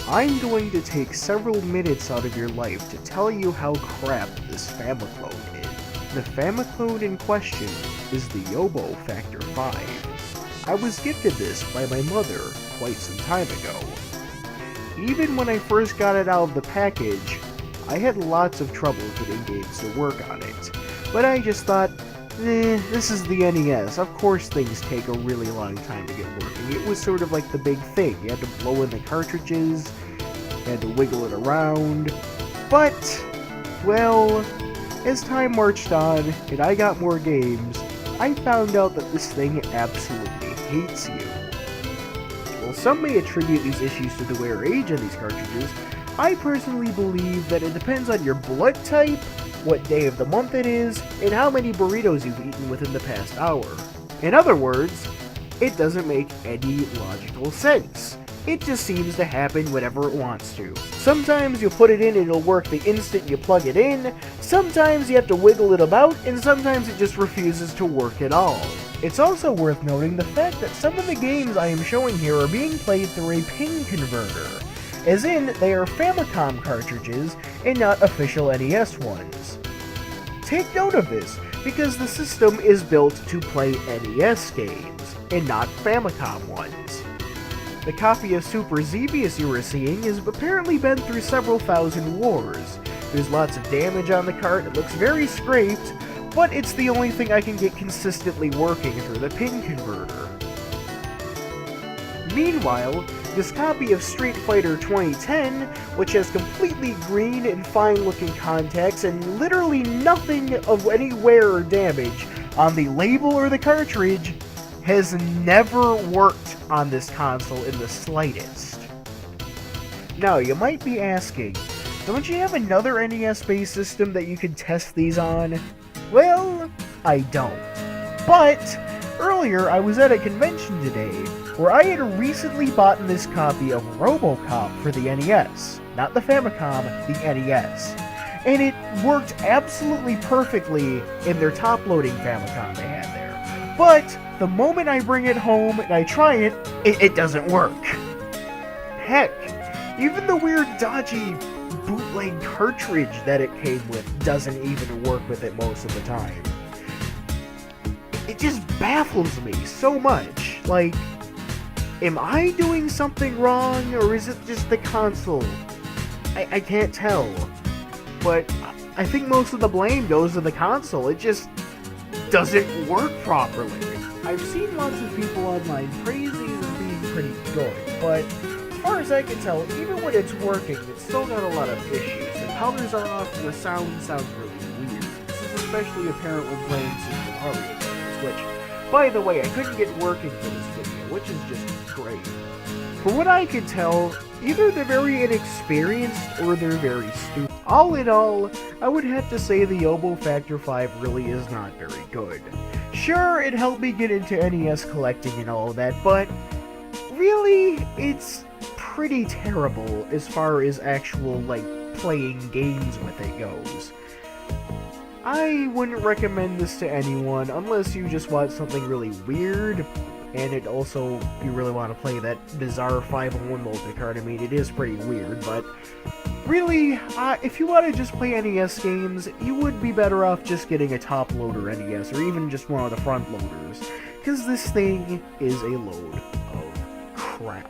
I'm going to take several minutes out of your life to tell you how crap this Famiclone is. The Famiclone in question is the Yobo Factor-5. I was gifted this by my mother quite some time ago. Even when I first got it out of the package, I had lots of trouble getting games to work on it. But I just thought, this is the NES, of course things take a really long time to get working. It was sort of like the big thing. You had to blow in the cartridges, you had to wiggle it around. But, well, as time marched on and I got more games, I found out that this thing absolutely hates you. While some may attribute these issues to the wear age of these cartridges, I personally believe that it depends on your blood type, what day of the month it is, and how many burritos you've eaten within the past hour. In other words, it doesn't make any logical sense. It just seems to happen whenever it wants to. Sometimes you'll put it in and it'll work the instant you plug it in, sometimes you have to wiggle it about, and sometimes it just refuses to work at all. It's also worth noting the fact that some of the games I am showing here are being played through a pin converter. As in, they are Famicom cartridges and not official NES ones. Take note of this, because the system is built to play NES games, and not Famicom ones. The copy of Super Xevious you were seeing has apparently been through several thousand wars. There's lots of damage on the cart, it looks very scraped, but it's the only thing I can get consistently working through the pin converter. Meanwhile, this copy of Street Fighter 2010, which has completely green and fine-looking contacts and literally nothing of any wear or damage on the label or the cartridge, has never worked on this console in the slightest. Now, you might be asking, don't you have another NES-based system that you could test these on? Well, I don't. But earlier, I was at a convention today where I had recently bought this copy of RoboCop for the NES. Not the Famicom, the NES. And it worked absolutely perfectly in their top-loading Famicom they had there. But the moment I bring it home and I try it, it doesn't work. Heck, even the weird dodgy bootleg cartridge that it came with doesn't even work with it most of the time. It just baffles me so much. Like, am I doing something wrong, or is it just the console? I can't tell. But I think most of the blame goes to the console. It just doesn't work properly. I've seen lots of people online praise these as being pretty good, but as far as I can tell, even when it's working, it's still got a lot of issues. The colors are off and the sound sounds really weird. This is especially apparent when playing Super Mario games, which, by the way, I couldn't get working for this video, which is just great. For what I could tell, either they're very inexperienced or they're very stupid. All in all, I would have to say the Yobo Factor-5 really is not very good. Sure, it helped me get into NES collecting and all that, but really, it's pretty terrible as far as actual, like, playing games with it goes. I wouldn't recommend this to anyone unless you just want something really weird, and it also, you really want to play that bizarre 5-on-1 multi-card. I mean, it is pretty weird, but really, if you want to just play NES games, you would be better off just getting a top-loader NES, or even just one of the front-loaders, because this thing is a load of crap.